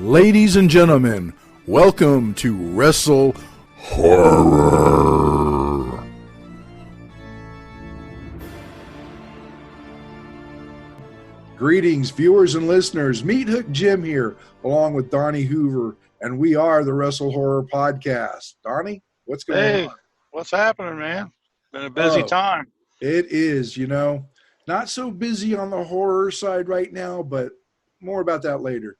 Ladies and gentlemen, welcome to Wrestle Horror. Greetings, viewers and listeners. Meat Hook Jim here, along with Donnie Hoover, and we are the Wrestle Horror Podcast. Donnie, what's going on? What's happening, man? Been a busy time. It is, not so busy on the horror side right now, but more about that later.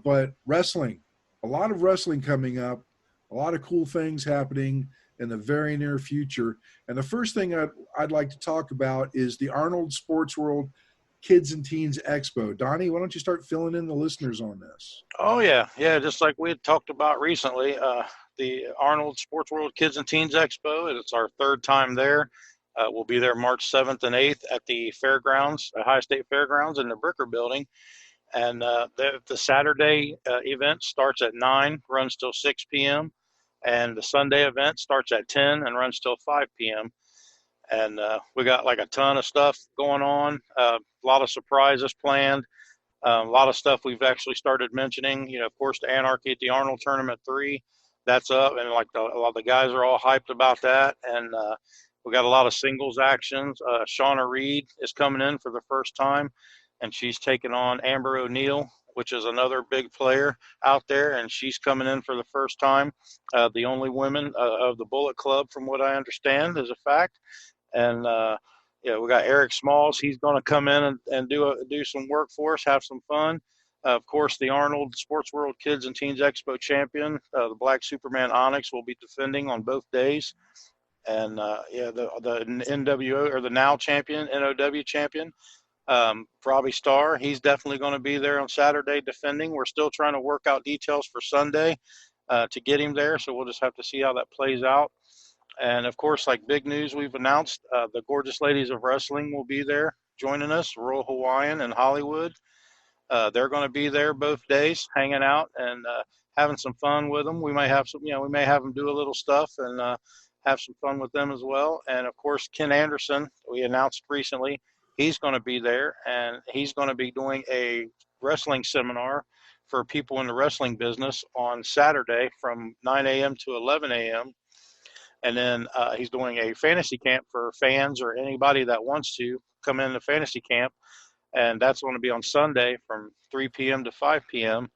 But wrestling, a lot of wrestling coming up, a lot of cool things happening in the very near future. And the first thing I'd like to talk about is the Arnold SportsWorld Kids and Teens Expo. Donnie, why don't you start filling in the listeners on this? Oh, yeah. Just like we had talked about recently, the Arnold SportsWorld Kids and Teens Expo. It's our third time there. We'll be there March 7th and 8th at the fairgrounds, the High State Fairgrounds in the Bricker Building. And the Saturday event starts at 9, runs till 6 p.m. And the Sunday event starts at 10 and runs till 5 p.m. And we got like a ton of stuff going on, a lot of surprises planned, a lot of stuff we've actually started mentioning. Of course, the Anarchy at the Arnold Tournament 3, that's up. And a lot of the guys are all hyped about that. And we got a lot of singles actions. Shauna Reed is coming in for the first time, and she's taking on Amber O'Neal, which is another big player out there, and she's coming in for the first time. The only women of the Bullet Club, from what I understand, is a fact. And we got Eric Smalls. He's going to come in and do some work for us, have some fun. Of course, the Arnold SportsWorld Kids and Teens Expo champion, the Black Superman Onyx, will be defending on both days. And the NWO, or the now champion, NOW champion, Robbie Starr, he's definitely going to be there on Saturday defending. We're still trying to work out details for Sunday to get him there, so we'll just have to see how that plays out. And of course, like big news we've announced, the Gorgeous Ladies of Wrestling will be there joining us, Royal Hawaiian and Hollywood. They're going to be there both days, hanging out and having some fun with them. We may have them do a little stuff and have some fun with them as well. And of course, Ken Anderson, we announced recently, he's going to be there, and he's going to be doing a wrestling seminar for people in the wrestling business on Saturday from 9 a.m. to 11 a.m. And then he's doing a fantasy camp for fans or anybody that wants to come into fantasy camp. And that's going to be on Sunday from 3 p.m. to 5 p.m.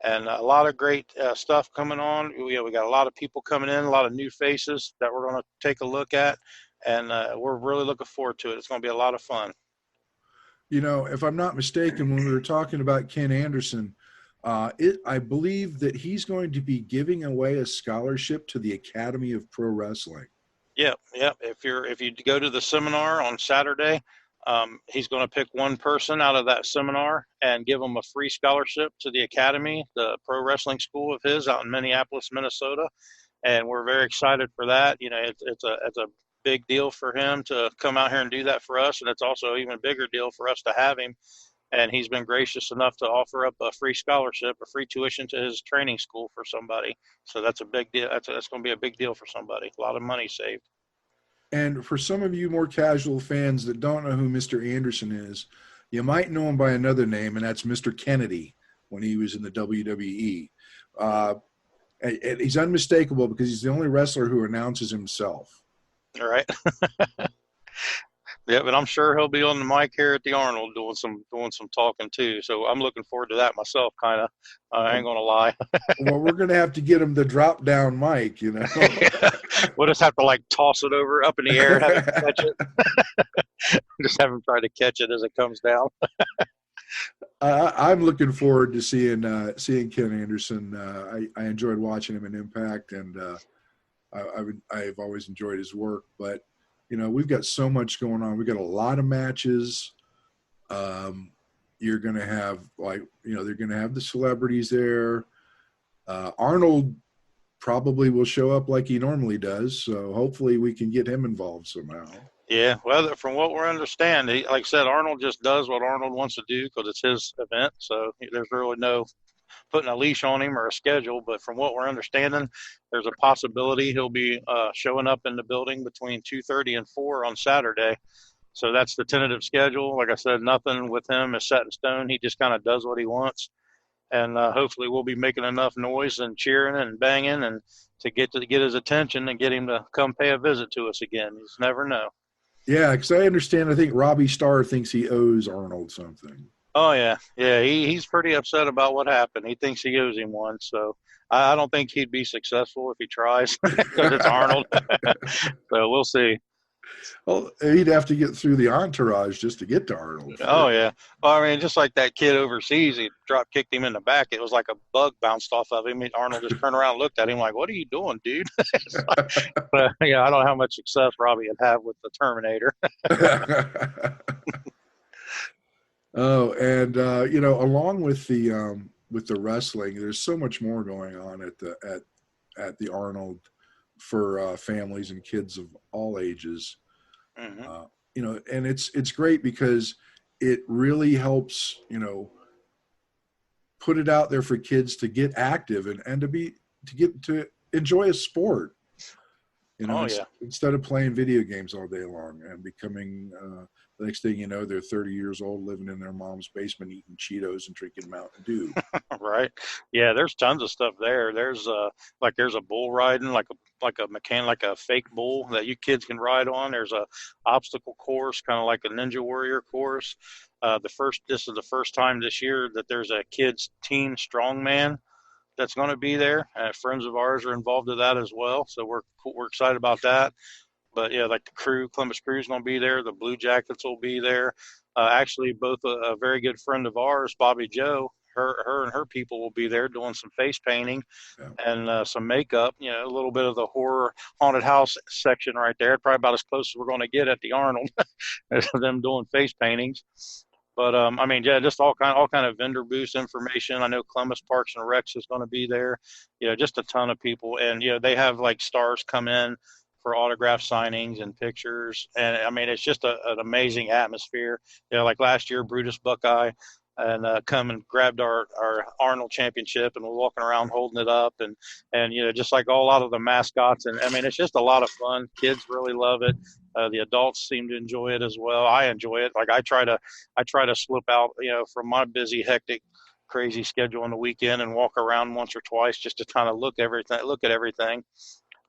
And a lot of great stuff coming on. We got a lot of people coming in, a lot of new faces that we're going to take a look at. And we're really looking forward to it. It's going to be a lot of fun. If I'm not mistaken, when we were talking about Ken Anderson, I believe that he's going to be giving away a scholarship to the Academy of Pro Wrestling. Yeah. If you go to the seminar on Saturday, he's going to pick one person out of that seminar and give them a free scholarship to the Academy, the pro wrestling school of his out in Minneapolis, Minnesota. And we're very excited for that. It's a big deal for him to come out here and do that for us, and it's also an even bigger deal for us to have him. And he's been gracious enough to offer up a free scholarship, a free tuition to his training school for somebody. So that's a big deal. That's going to be a big deal for somebody. A lot of money saved. And for some of you more casual fans that don't know who Mr. Anderson is, you might know him by another name, and that's Mr. Kennedy when he was in the WWE. And he's unmistakable because he's the only wrestler who announces himself. All right. Yeah, but I'm sure he'll be on the mic here at the Arnold doing some talking too. So I'm looking forward to that myself, kind of. I ain't gonna lie. Well, we're gonna have to get him the drop down mic, We'll just have to toss it over up in the air and have him catch it. Just have him try to catch it as it comes down. I'm looking forward to seeing Ken Anderson. I enjoyed watching him in Impact, and I've always enjoyed his work, but. We've got so much going on. We've got a lot of matches. You're going to have, they're going to have the celebrities there. Arnold probably will show up like he normally does, so hopefully we can get him involved somehow. Yeah, well, from what we understand, like I said, Arnold just does what Arnold wants to do because it's his event, so there's really no putting a leash on him or a schedule, but from what we're understanding, there's a possibility he'll be showing up in the building between 2:30 and 4 on Saturday. So that's the tentative schedule. Like I said, nothing with him is set in stone. He just kind of does what he wants. and hopefully we'll be making enough noise and cheering and banging and to get his attention and get him to come pay a visit to us again. You just never know. Yeah, because I understand. I think Robbie Starr thinks he owes Arnold something. Oh yeah, yeah. He's pretty upset about what happened. He thinks he owes him one. So I don't think he'd be successful if he tries because it's Arnold. So we'll see. Well, he'd have to get through the entourage just to get to Arnold Oh first. yeah. Well, I mean, just like that kid overseas, he drop kicked him in the back. It was like a bug bounced off of him. Arnold just turned around and looked at him like, "What are you doing, dude?" But yeah, I don't know how much success Robbie would have with the Terminator. Oh, and along with the wrestling, there's so much more going on at the Arnold for families and kids of all ages. Hmm. And it's great because it really helps, put it out there for kids to get active and to enjoy a sport. Oh yeah. Instead of playing video games all day long and becoming the next thing you know, they're 30 years old living in their mom's basement eating Cheetos and drinking Mountain Dew. Right. Yeah, there's tons of stuff there. There's a bull riding, like a fake bull that you kids can ride on. There's a obstacle course, kind of like a Ninja Warrior course. This is the first time this year that there's a kids team strongman that's going to be there. Friends of ours are involved in that as well, so we're excited about that. But yeah, like the crew, Columbus Crew is going to be there. The Blue Jackets will be there. Actually, both a very good friend of ours, Bobby Joe, her and her people will be there doing some face painting Yeah. and some makeup. A little bit of the horror haunted house section right there. Probably about as close as we're going to get at the Arnold, them doing face paintings. But I mean, yeah, just all kind of vendor booth information. I know Columbus Parks and Recs is going to be there. Just a ton of people, and they have like stars come in for autograph signings and pictures, and I mean, it's just an amazing atmosphere. Like last year, Brutus Buckeye and come and grabbed our Arnold championship, and we're walking around holding it up, and just like a lot of the mascots, and I mean, it's just a lot of fun. Kids really love it. The adults seem to enjoy it as well. I enjoy it. Like I try to slip out, from my busy, hectic, crazy schedule on the weekend and walk around once or twice just to kind of look at everything.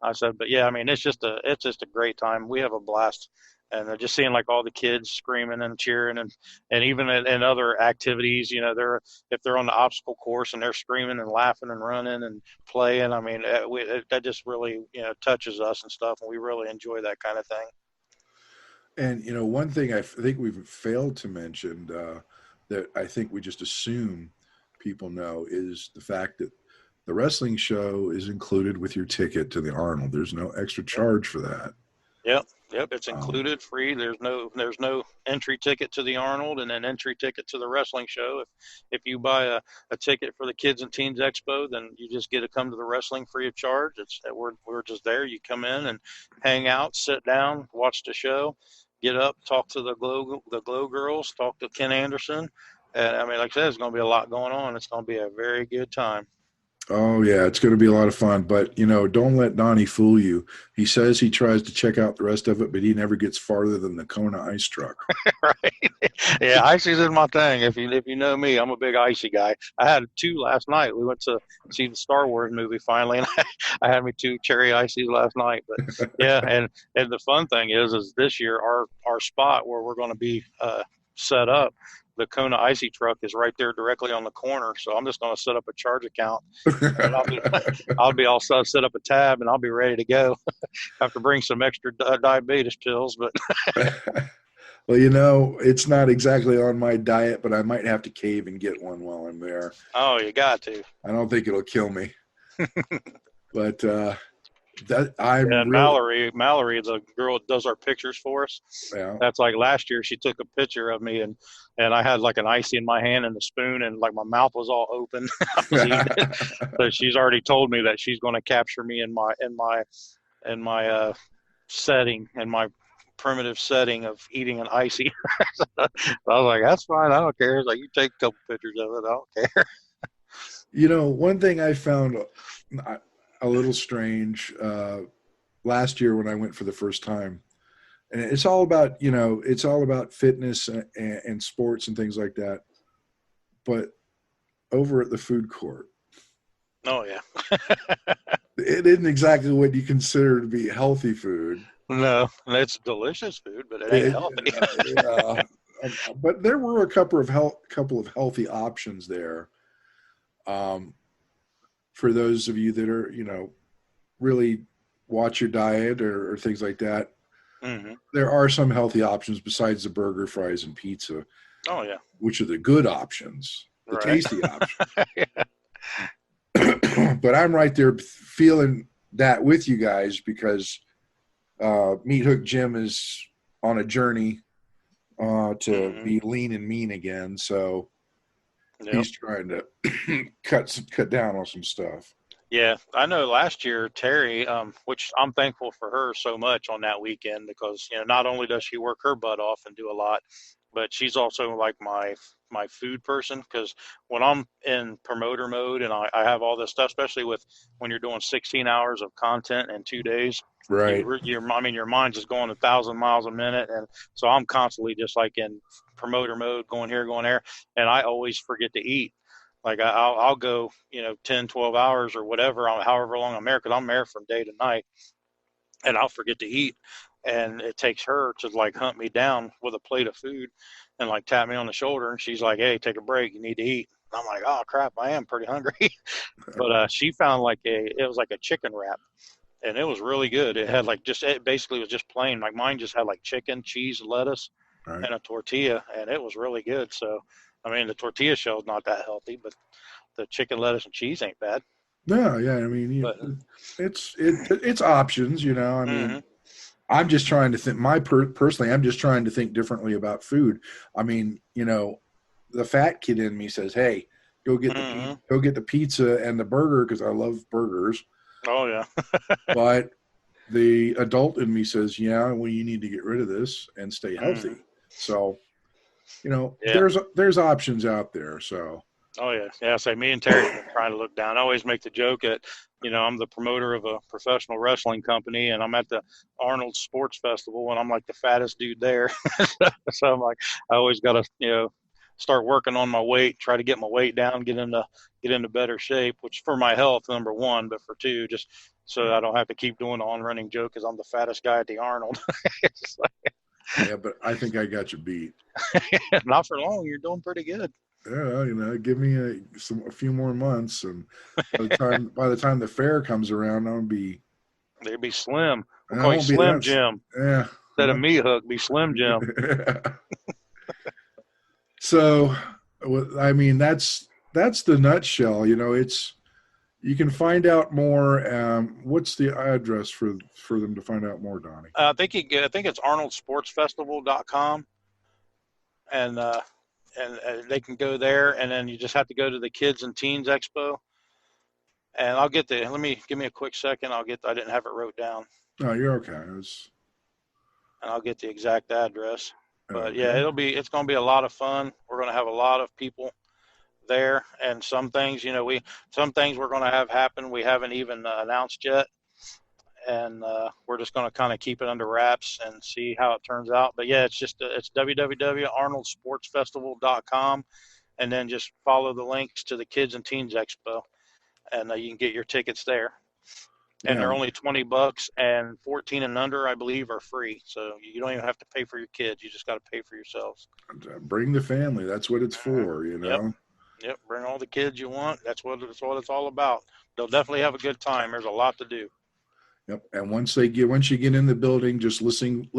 I said, but yeah, I mean, it's just a great time. We have a blast, and just seeing like all the kids screaming and cheering, and even in other activities, if they're on the obstacle course and they're screaming and laughing and running and playing. I mean, that just really touches us and stuff, and we really enjoy that kind of thing. And one thing I think we've failed to mention that I think we just assume people know is the fact that the wrestling show is included with your ticket to the Arnold. There's no extra charge for that. Yep, yep, it's Um, included, free. There's no entry ticket to the Arnold and an entry ticket to the wrestling show. If you buy a ticket for the Kids and Teens Expo, then you just get to come to the wrestling free of charge. We're just there. You come in and hang out, sit down, watch the show, get up, talk to the Glow girls, talk to Ken Anderson. And I mean, like I said, there's going to be a lot going on. It's going to be a very good time. oh yeah, it's going to be a lot of fun. But don't let Donnie fool you. He says he tries to check out the rest of it, but he never gets farther than the Kona ice truck. Right? Yeah, icy's is my thing. If you know me, I'm a big icy guy. I had two last night. We went to see the Star Wars movie finally, and I had me two cherry ices last night. But yeah, and the fun thing is this year our spot where we're going to be set up. The Kona icy truck is right there directly on the corner, so I'm just going to set up a charge account, and I'll be all set up a tab, and I'll be ready to go. I have to bring some extra diabetes pills, but Well, it's not exactly on my diet, but I might have to cave and get one while I'm there. oh, you got to. I don't think it'll kill me, but that I'm And really, Mallory, the girl that does our pictures for us, yeah. that's like last year. She took a picture of me, and I had like an icy in my hand and a spoon, and like my mouth was all open. I was eating it. So she's already told me that she's going to capture me in my setting, in my primitive setting of eating an icy. So I was like, that's fine. I don't care. It's like, you take a couple pictures of it. I don't care. One thing I found a little strange last year when I went for the first time, and it's all about fitness and sports and things like that. But over at the food court. Oh yeah. It isn't exactly what you consider to be healthy food. No, it's delicious food, but it ain't It, healthy. yeah, but there were a couple of healthy options there. Um, for those of you that are, really watch your diet or things like that, Hmm. there are some healthy options besides the burger, fries, and pizza, Oh yeah. which are the good options, the Right. tasty options. But I'm right there feeling that with you guys because Meat Hook Jim is on a journey to Hmm. be lean and mean again. So Yep. he's trying to cut down on some stuff. Yeah, I know last year Terry, which I'm thankful for her so much on that weekend because not only does she work her butt off and do a lot, but she's also like my food person because when I'm in promoter mode and I have all this stuff, especially with when you're doing 16 hours of content in 2 days, Right. I mean your mind's just going 1,000 miles a minute, and so I'm constantly just like in promoter mode, going here, going there, and I always forget to eat. Like I'll go, 10, 12 hours or whatever, however long I'm there, because I'm there from day to night, and I'll forget to eat. And it takes her to like hunt me down with a plate of food and like tap me on the shoulder. And she's like, "Hey, take a break. You need to eat." I'm like, "Oh crap, I am pretty hungry." But she found it was like a chicken wrap, and it was really good. It had like it basically was just plain. Like mine just had like chicken, cheese, lettuce, Right. and a tortilla, and it was really good. So, I mean, the tortilla shell's not that healthy, but the chicken, lettuce, and cheese ain't bad. No, yeah. I mean, But it's options. I mean, hmm I'm just trying to think. Personally, I'm just trying to think differently about food. I mean, the fat kid in me says, "Hey, hmm go get the pizza and the burger because I love burgers." oh yeah, But the adult in me says, "Yeah, well, you need to get rid of this and stay hmm healthy." So, yeah, there's options out there. So, oh yeah, yeah. Say me and Terry have been trying to look down. I always make the joke that I'm the promoter of a professional wrestling company, and I'm at the Arnold Sports Festival, and I'm like the fattest dude there. So I'm like, I always got to start working on my weight, try to get my weight down, get into better shape, which for my health number one, but for two, just so I don't have to keep doing the on running joke because I'm the fattest guy at the Arnold. It's yeah, but I think I got you beat. like, not for long. You're doing pretty good. Yeah, give me a few more months, and by the time the fair comes around, I'll be. They'd be Slim. We'll I call you won't be Slim that. Jim Yeah. instead of Meat Hook. Be Slim Jim. So, I mean, that's the nutshell. It's you can find out more. What's the address for them to find out more, Donnie? I think it's ArnoldSportsFestival.com, and they can go there, and then you just have to go to the Kids and Teens Expo. And I'll get the. Let me give me a quick second. I didn't have it wrote down, Oh, you're okay. and I'll get the exact address. But yeah, Okay. it's going to be a lot of fun. We're going to have a lot of people there, and some things we're going to have happen we haven't even announced yet, and we're just going to kind of keep it under wraps and see how it turns out. But yeah, it's www.arnoldsportsfestival.com, and then just follow the links to the Kids and Teens Expo, and you can get your tickets there. And Yeah. they're only $20, and 14 and under, I believe, are free. So you don't even have to pay for your kids; you just got to pay for yourselves. Bring the family. That's what it's Mm-hmm. for. Yep. Yep. Bring all the kids you want. That's what it's all about. They'll definitely have a good time. There's a lot to do. Yep. And once you get in the building, just listen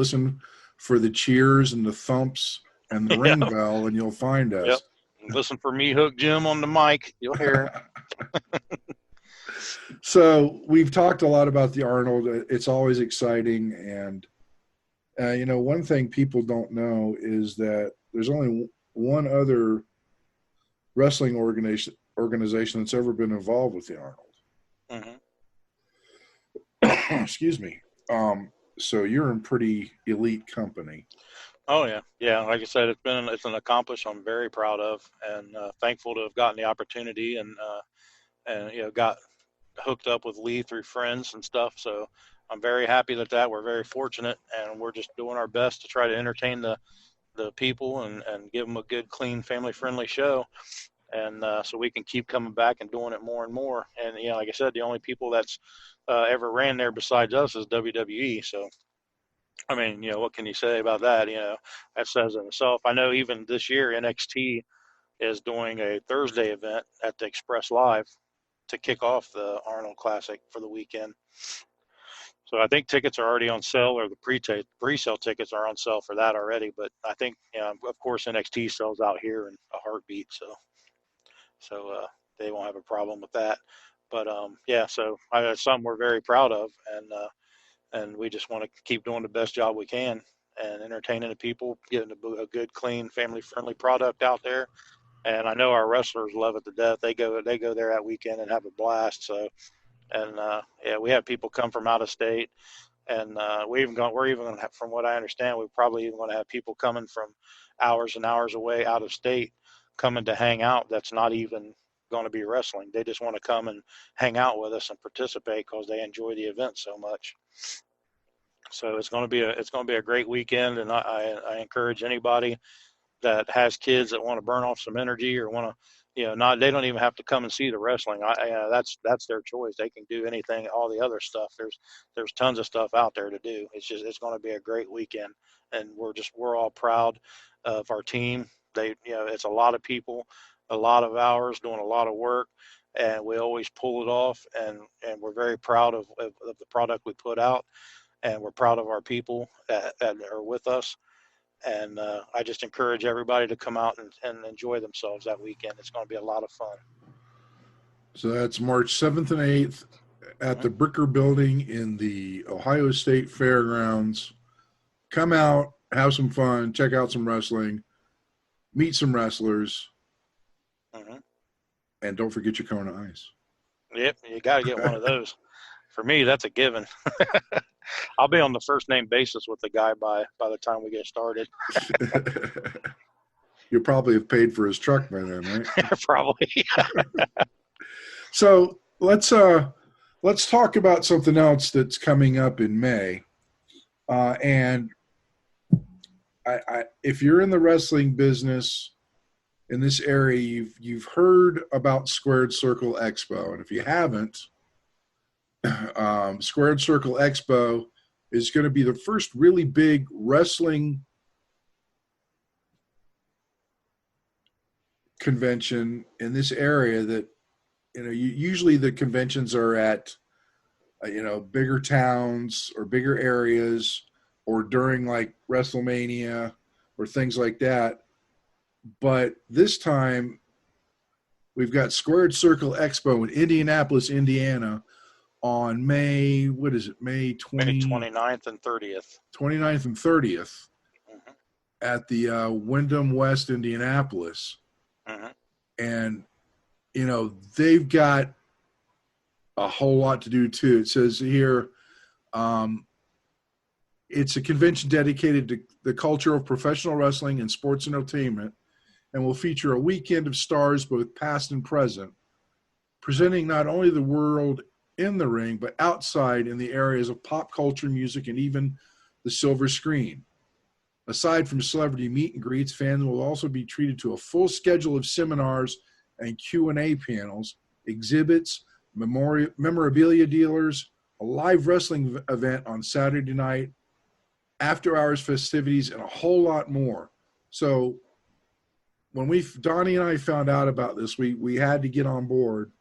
for the cheers and the thumps and the ring Yep. bell, and you'll find Yep. us. Listen for me, Hook Jim, on the mic. You'll hear him. So we've talked a lot about the Arnold. It's always exciting, and one thing people don't know is that there's only one other wrestling organization that's ever been involved with the Arnold. Hmm. Excuse me. So you're in pretty elite company. Oh yeah, yeah. Like I said, it's an accomplishment I'm very proud of, and thankful to have gotten the opportunity, and got hooked up with Lee through friends and stuff. So I'm very happy that we're very fortunate, and we're just doing our best to try to entertain the people and give them a good, clean, family friendly show. and so we can keep coming back and doing it more and more. And like I said, the only people that's ever ran there besides us is WWE. So I mean, what can you say about that? That says it itself. I know even this year NXT is doing a Thursday event at the Express Live to kick off the Arnold Classic for the weekend. So I think tickets are already on sale, or the pre-sale tickets are on sale for that already. But I think, of course, NXT sells out here in a heartbeat, so they won't have a problem with that. But yeah, so it's something we're very proud of, and we just want to keep doing the best job we can and entertaining the people, getting a good, clean, family-friendly product out there. And I know our wrestlers love it to death. They go there that weekend and have a blast. So, and yeah, we have people come from out of state, and we're even going to have, from what I understand, we're probably even going to have people coming from hours and hours away out of state coming to hang out. That's not even going to be wrestling. They just want to come and hang out with us and participate because they enjoy the event so much. So it's going to be a great weekend, and I encourage anybody that has kids that want to burn off some energy or want to, not, they don't even have to come and see the wrestling. That's their choice. They can do anything, all the other stuff. There's tons of stuff out there to do. It's going to be a great weekend, and we're all proud of our team. It's a lot of people, a lot of hours doing a lot of work, and we always pull it off, and we're very proud of the product we put out, and we're proud of our people that are with us. And I just encourage everybody to come out and enjoy themselves that weekend. It's going to be a lot of fun. So that's March 7th and 8th at the Bricker Building in the Ohio State Fairgrounds. Come out, have some fun, check out some wrestling, meet some wrestlers, and don't forget your Kona Ice. Yep, you got to get one of those. For me, that's a given. I'll be on the first name basis with the guy by the time we get started. You'll probably have paid for his truck by then, right? Probably. So let's talk about something else that's coming up in May. And if you're in the wrestling business in this area, you've heard about Squared Circle Expo, and if you haven't, Squared Circle Expo is going to be the first really big wrestling convention in this area that, usually the conventions are at, bigger towns or bigger areas or during like WrestleMania or things like that. But this time we've got Squared Circle Expo in Indianapolis, Indiana on May 29th and 30th. 29th and 30th at the Wyndham West, Indianapolis. And, they've got a whole lot to do too. It says here, it's a convention dedicated to the culture of professional wrestling and sports entertainment, and will feature a weekend of stars, both past and present, presenting not only the world in the ring, but outside in the areas of pop culture, music, and even the silver screen. Aside from celebrity meet and greets, fans will also be treated to a full schedule of seminars and Q&A panels, exhibits, memorabilia dealers, a live wrestling event on Saturday night, after-hours festivities, and a whole lot more. So when Donnie and I found out about this, we had to get on board.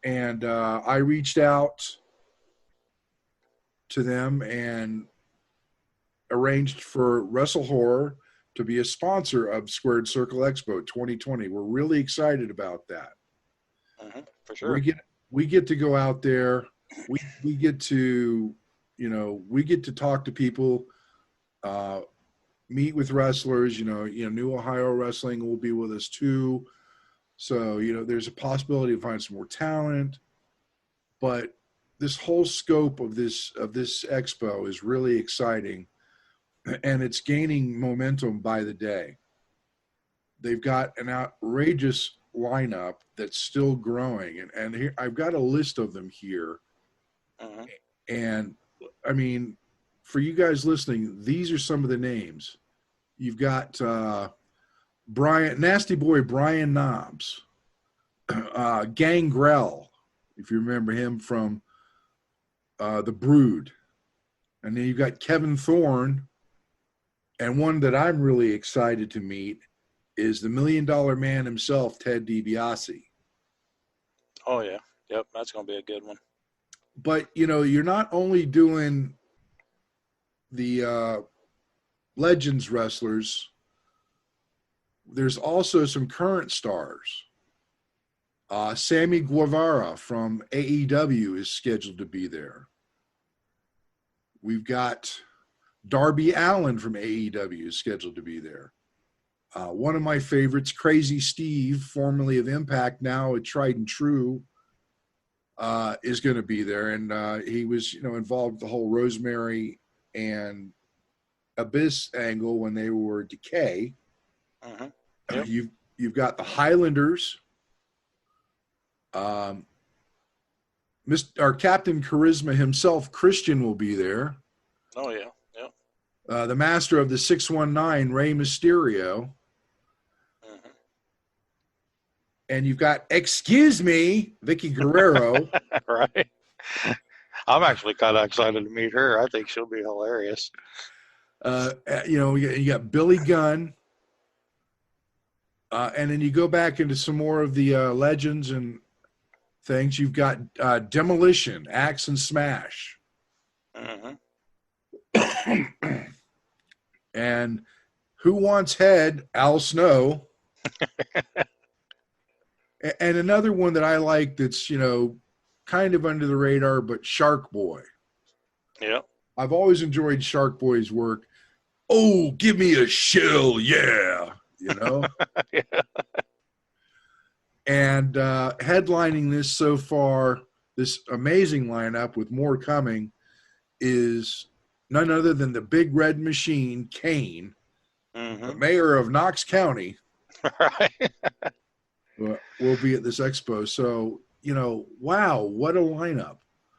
And I reached out to them and arranged for Wrestle Horror to be a sponsor of Squared Circle Expo 2020. We're really excited about that. For sure. We get to go out there. We get to, we get to talk to people, meet with wrestlers. New Ohio Wrestling will be with us too. So, there's a possibility to find some more talent, but this whole scope of this expo is really exciting, and it's gaining momentum by the day. They've got an outrageous lineup that's still growing, and here I've got a list of them here. And I mean, for you guys listening, these are some of the names. You've got Nasty Boy Brian Knobs, Gangrel, if you remember him from The Brood. And then you've got Kevin Thorne, and one that I'm really excited to meet is the $1 Million Man himself, Ted DiBiase. Oh yeah, yep, that's gonna be a good one. But you're not only doing the Legends wrestlers. There's also some current stars. Sammy Guevara from AEW is scheduled to be there. We've got Darby Allin from AEW is scheduled to be there. One of my favorites, Crazy Steve, formerly of Impact, now at Tried and True, is going to be there. And he was, involved with the whole Rosemary and Abyss angle when they were Decay. Uh-huh. Yep. You've got the Highlanders. Our Captain Charisma himself, Christian, will be there. Oh yeah, yep. The Master of the 619, Rey Mysterio. Uh-huh. And you've got, excuse me, Vicky Guerrero. Right. I'm actually kind of excited to meet her. I think she'll be hilarious. You got Billy Gunn. And then you go back into some more of the legends and things. You've got Demolition, Axe and Smash. Uh-huh. And Who Wants Head, Al Snow. And another one that I like that's, kind of under the radar, but Shark Boy. Yeah. I've always enjoyed Shark Boy's work. Oh, give me a shell, yeah. Yeah. And headlining this so far, this amazing lineup with more coming, is none other than the Big Red Machine, Kane, the mayor of Knox County. Right. Will be at this expo. So, wow, what a lineup.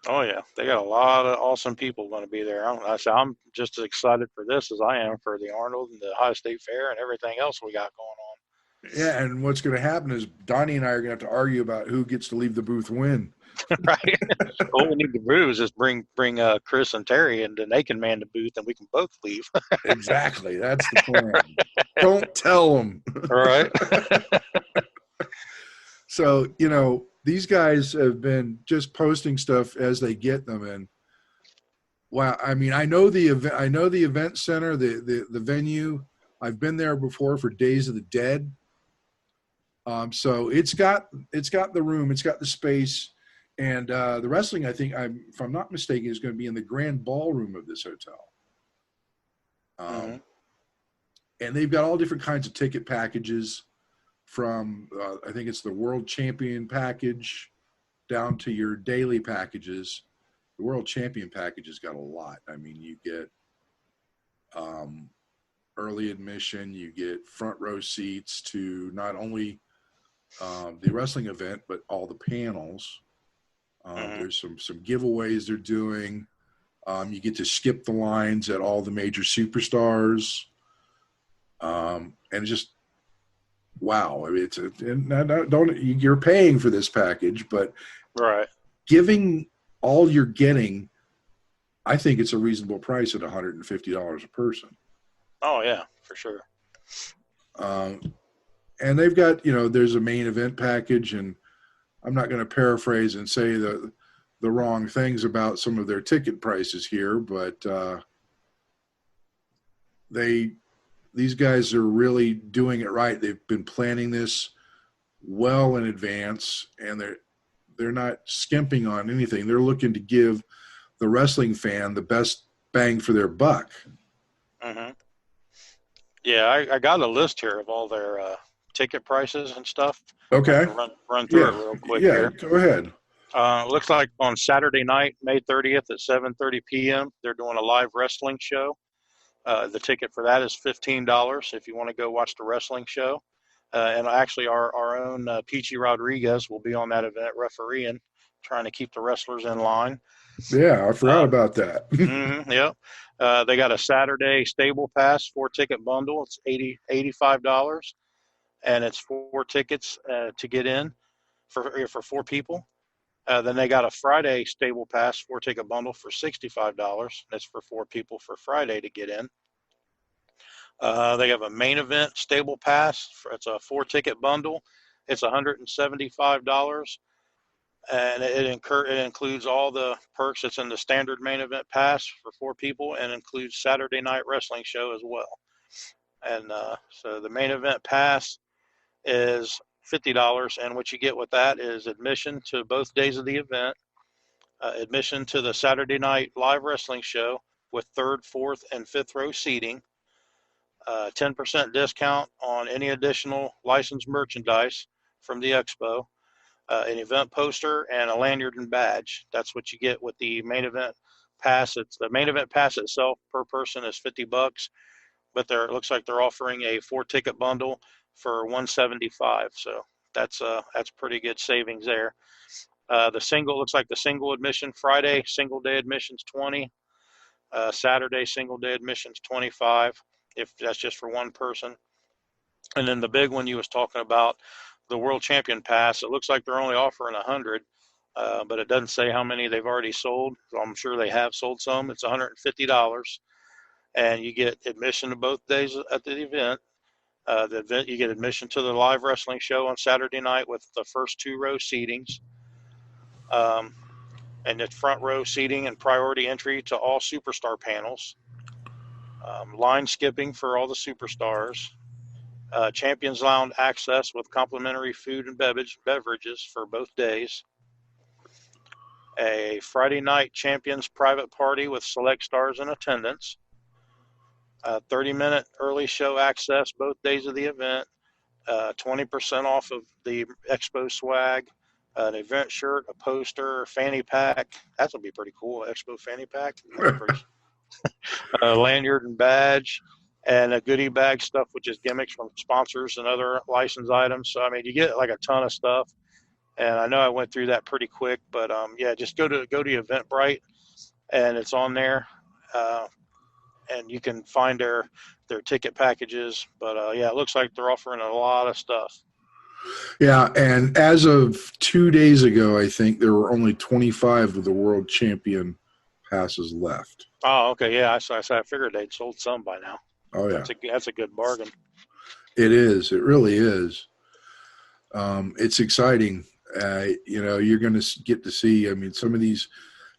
Oh yeah, they got a lot of awesome people going to be there. I'm just as excited for this as I am for the Arnold and the High State Fair and everything else we got going on. Yeah, and what's going to happen is Donnie and I are going to have to argue about who gets to leave the booth when. Right. All we need to do is just bring Chris and Terry, and then they can man the booth, and we can both leave. Exactly. That's the plan. Don't tell them. All right. So, these guys have been just posting stuff as they get them. And wow, I mean, I know the event center, the venue. I've been there before for Days of the Dead. So it's got the room, it's got the space, and the wrestling, I think, if I'm not mistaken, is going to be in the grand ballroom of this hotel. And they've got all different kinds of ticket packages, from I think it's the World Champion package down to your daily packages. The World Champion package has got a lot. I mean, you get early admission, you get front row seats to not only the wrestling event, but all the panels. There's some giveaways they're doing. You get to skip the lines at all the major superstars. And just, wow. I mean, you're paying for this package, but right, giving all you're getting, I think it's a reasonable price at $150 a person. Oh yeah, for sure. And they've got, there's a main event package, and I'm not going to paraphrase and say the wrong things about some of their ticket prices here, but these guys are really doing it right. They've been planning this well in advance, and they're not skimping on anything. They're looking to give the wrestling fan the best bang for their buck. Yeah, I got a list here of all their ticket prices and stuff. Okay. Run through it real quick here. Go ahead. Looks like on Saturday night, May 30th at 7:30 p.m., they're doing a live wrestling show. The ticket for that is $15 if you want to go watch the wrestling show. And actually, our own Peachy Rodriguez will be on that event refereeing, trying to keep the wrestlers in line. Yeah, I forgot about that. Yeah. They got a Saturday stable pass 4-ticket bundle. It's $85. and it's 4 tickets to get in for 4 people. Then they got a Friday stable pass 4 ticket bundle for $65. That's for 4 people for Friday to get in. They have a main event stable pass. It's a 4 ticket bundle. It's $175, and it includes all the perks that's in the standard main event pass for 4 people, and includes Saturday night wrestling show as well. And so the main event pass is $50, and what you get with that is admission to both days of the event, admission to the Saturday night live wrestling show with third, fourth, and fifth row seating, 10% discount on any additional licensed merchandise from the Expo, an event poster, and a lanyard and badge. That's what you get with the main event pass. It's the main event pass itself per person is $50, but it looks like they're offering a 4 ticket bundle for $175. So that's pretty good savings there. The single looks like the single admission Friday single day admission's $20. Saturday single day admission's $25 if that's just for one person. And then the big one you was talking about, the World Champion Pass. It looks like they're only offering 100, but it doesn't say how many they've already sold. So I'm sure they have sold some. It's $150, and you get admission to both days at the event. The event, you get admission to the live wrestling show on Saturday night with the first 2 row seatings, and it's front row seating and priority entry to all superstar panels. Line skipping for all the superstars. Champions Lounge access with complimentary food and beverages for both days. A Friday night Champions private party with select stars in attendance. 30-minute early show access both days of the event. 20% off of the Expo swag. An event shirt, a poster, fanny pack. That's going to be pretty cool. Expo fanny pack. A lanyard and badge, and a goodie bag stuff, which is gimmicks from sponsors and other licensed items. So, I mean, you get like a ton of stuff. And I know I went through that pretty quick, but yeah, just go to Eventbrite, and it's on there. And you can find their ticket packages. But yeah, it looks like they're offering a lot of stuff. Yeah, and as of 2 days ago, I think there were only 25 of the world champion passes left. Oh, okay, yeah. I figured they'd sold some by now. Oh yeah, that's a good bargain. It is. It really is. It's exciting. You're going to get to see. I mean, some of these.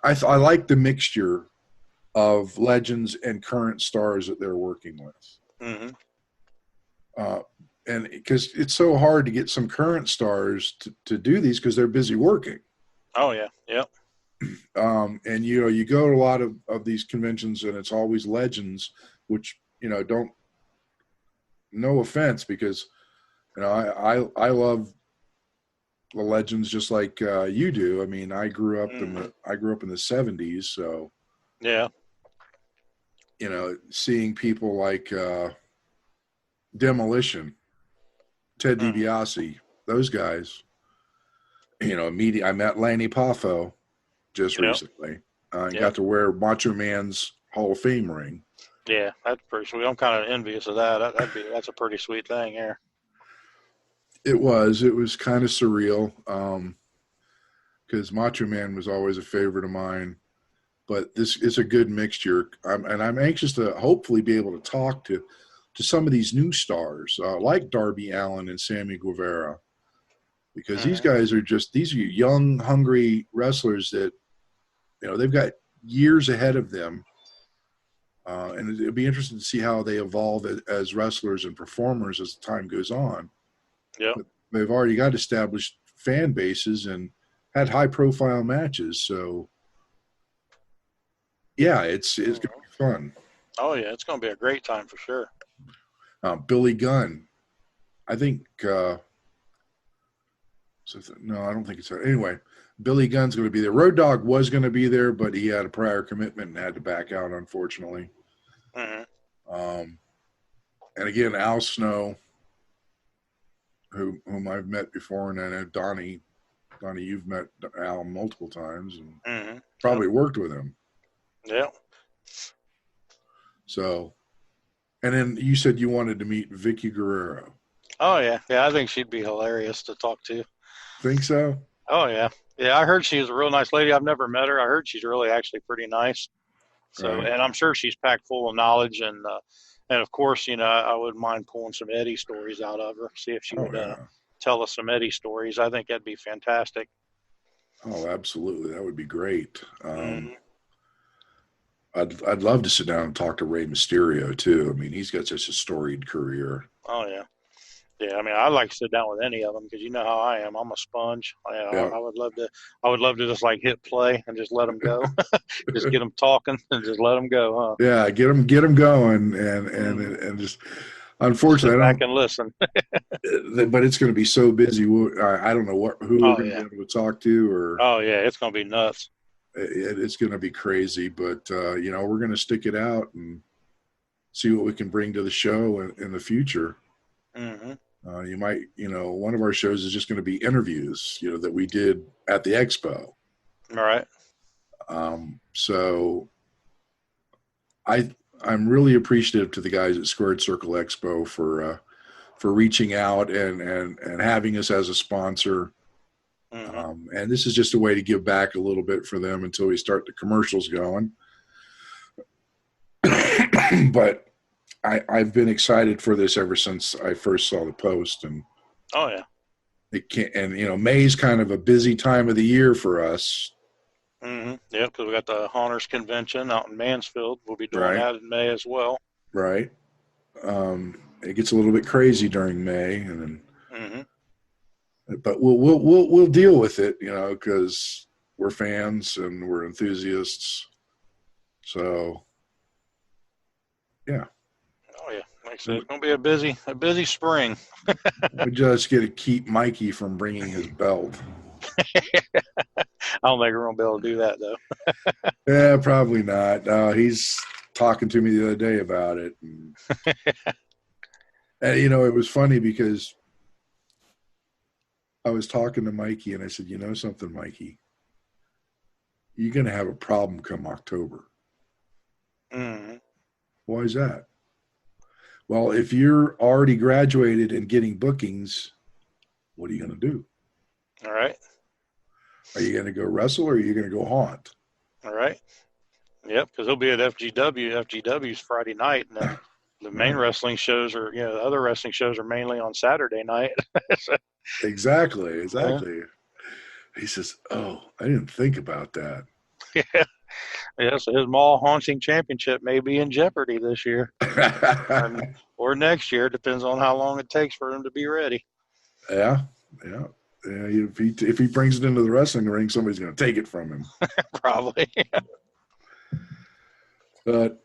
I like the mixture of legends and current stars that they're working with. Mm-hmm. And because it's so hard to get some current stars to do these because they're busy working. Oh yeah, yep. And you go to a lot of these conventions and it's always legends, which don't. No offense, because I love the legends just like you do. I mean, I grew up in the 70s, so yeah. Seeing people like Demolition, Ted DiBiase, those guys. I met Lanny Poffo just recently. Got to wear Macho Man's Hall of Fame ring. Yeah, that's pretty sweet. I'm kind of envious of that. That's a pretty sweet thing here. It was kind of surreal because Macho Man was always a favorite of mine. But this is a good mixture. I'm anxious to hopefully be able to talk to some of these new stars like Darby Allin and Sammy Guevara, because these guys are these are young, hungry wrestlers that they've got years ahead of them. And it'll be interesting to see how they evolve as wrestlers and performers as time goes on. Yeah, they've already got established fan bases and had high-profile matches. So, yeah, it's going to be fun. Oh yeah, it's going to be a great time for sure. Billy Gunn, I think. No, I don't think it's that. Anyway, Billy Gunn's going to be there. Road Dogg was going to be there, but he had a prior commitment and had to back out, unfortunately. Mm-hmm. And again, Al Snow, whom I've met before, and I know Donnie, you've met Al multiple times and probably worked with him. Yeah. So, and then you said you wanted to meet Vicky Guerrero. Oh yeah, yeah. I think she'd be hilarious to talk to. Think so? Oh yeah, yeah. I heard she's a real nice lady. I've never met her. I heard she's really actually pretty nice. So, Right. and I'm sure she's packed full of knowledge, and of course, I wouldn't mind pulling some Eddie stories out of her. See if she Oh would yeah. tell us some Eddie stories. I think that'd be fantastic. Oh, absolutely. That would be great. Hmm. I'd love to sit down and talk to Rey Mysterio too. I mean, he's got such a storied career. Oh yeah. Yeah, I mean, I'd like to sit down with any of them because you know how I am. I'm a sponge. Yeah. I would love to. I would love to just like hit play and just let them go. Just get them talking and just let them go, Yeah, get them going, huh? Hmm. and just Just sit unfortunately, back and listen. but it's going to be so busy. I don't know who we're Oh going to be yeah. able to talk to, or Oh yeah. It's gonna be nuts. it's going to be crazy. But we're going to stick it out and see what we can bring to the show in the future. Hmm. You might, one of our shows is just going to be interviews, that we did at the Expo. All right. So I'm really appreciative to the guys at Squared Circle Expo for reaching out and having us as a sponsor. Hmm. And this is just a way to give back a little bit for them until we start the commercials going. But I've been excited for this ever since I first saw the post, and Oh yeah. it can't. And May's kind of a busy time of the year for us, Yeah, because we got the Haunters Convention out in Mansfield. We'll be doing right? that in May as well. Right. It gets a little bit crazy during May, and then Hmm. but we'll deal with it, because we're fans and we're enthusiasts. So yeah, Oh yeah. Like I said, it's gonna be a busy spring. we just got to keep Mikey from bringing his belt. I don't think we're gonna be able to do that though. Yeah, probably not. He's talking to me the other day about it, and it was funny because I was talking to Mikey and I said, something, Mikey, you're going to have a problem come October. Hmm. Why is that? Well, if you're already graduated and getting bookings, what are you going to do? All right. Are you going to go wrestle or are you going to go haunt? All right. Yep, because he'll be at FGW. FGW's Friday night, and then the main Right. wrestling shows are, the other wrestling shows are mainly on Saturday night. So, Exactly. yeah, Exactly. He says, oh, I didn't think about that. yeah, yeah. So his mall haunting championship may be in jeopardy this year, or, or next year. Depends on how long it takes for him to be ready. Yeah. Yeah. Yeah, if he brings it into the wrestling ring, somebody's going to take it from him. Probably. But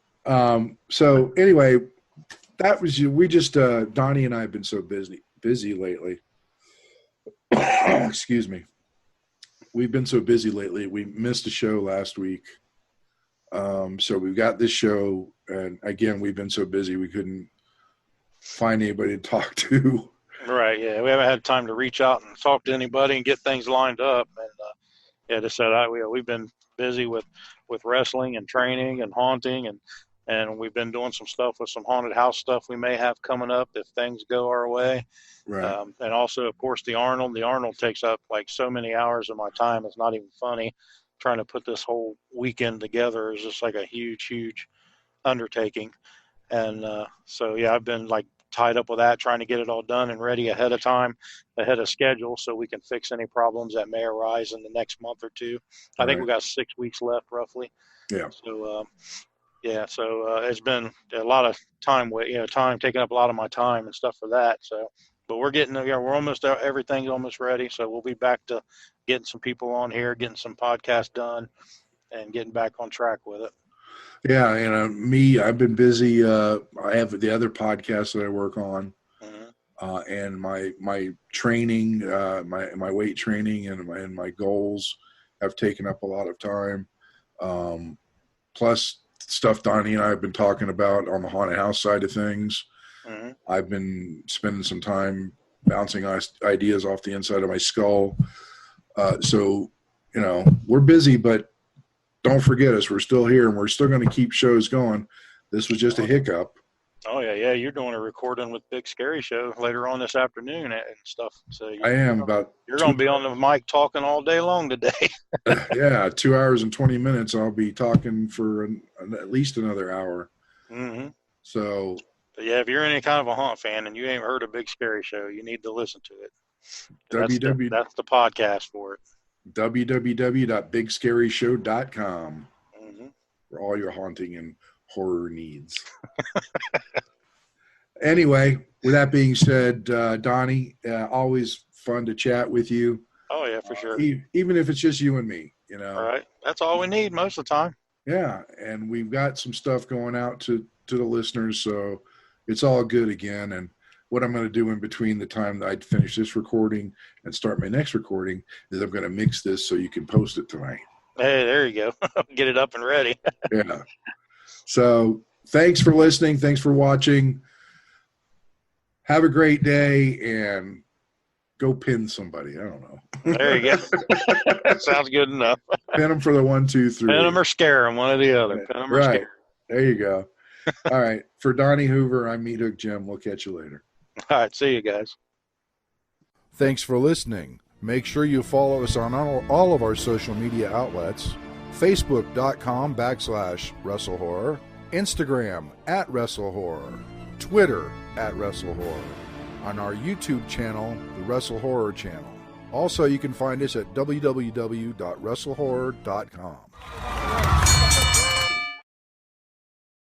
so anyway, that was you. We just Donnie and I have been so busy lately. Excuse me. We've been so busy lately. We missed a show last week. So we've got this show, and again, we've been so busy we couldn't find anybody to talk to. Right. Yeah, we haven't had time to reach out and talk to anybody and get things lined up. And yeah, just said we've been busy with wrestling and training and haunting and we've been doing some stuff with some haunted house stuff we may have coming up if things go our way. Right. And also, of course, the Arnold. The Arnold takes up like so many hours of my time. It's not even funny. Trying to put this whole weekend together is just like a huge undertaking. And so, yeah, I've been like tied up with that, trying to get it all done and ready ahead of time, ahead of schedule, so we can fix any problems that may arise in the next month or two. I think we Right. got 6 weeks left, roughly. Yeah. So, yeah, so it's been a lot of time, time taking up a lot of my time and stuff for that. So, but we're almost everything's almost ready. So we'll be back to getting some people on here, getting some podcasts done, and getting back on track with it. Yeah. Me, I've been busy. I have the other podcast that I work on. Hmm. And my training, my weight training, and my goals have taken up a lot of time. Plus stuff Donnie and I have been talking about on the haunted house side of things. Hmm. I've been spending some time bouncing ideas off the inside of my skull. So we're busy, but don't forget us. We're still here, and we're still going to keep shows going. This was just a hiccup. Oh yeah. You're doing a recording with Big Scary Show later on this afternoon and stuff. So I am about you're two. going to be on the mic talking all day long today. Yeah, 2 hours and 20 minutes. I'll be talking for at least another hour. Mm-hmm. So, But yeah, if you're any kind of a haunt fan and you ain't heard of Big Scary Show, you need to listen to it. www. That's the podcast for it. www.bigscaryshow.com Mm-hmm. for all your haunting and horror needs. Anyway, with that being said, Donnie, always fun to chat with you. Oh yeah, for sure. Even if it's just you and me, All right, that's all we need most of the time. Yeah, and we've got some stuff going out to the listeners, so it's all good again. And what I'm going to do in between the time that I finish this recording and start my next recording is I'm going to mix this so you can post it tonight. Hey, there you go. Get it up and ready. Yeah. So thanks for listening. Thanks for watching. Have a great day and go pin somebody. I don't know. There you go. That sounds good enough. Pin them for the 1, 2, 3. Pin them or scare them, one or the other. Pin them or scare them. There you go. All right. For Donnie Hoover, I'm Meat Hook Jim. We'll catch you later. All right. See you guys. Thanks for listening. Make sure you follow us on all of our social media outlets. Facebook.com/WrestleHorror. Instagram @WrestleHorror. Twitter @WrestleHorror. On our YouTube channel, the Wrestle Horror channel. Also, you can find us at www.wrestlehorror.com.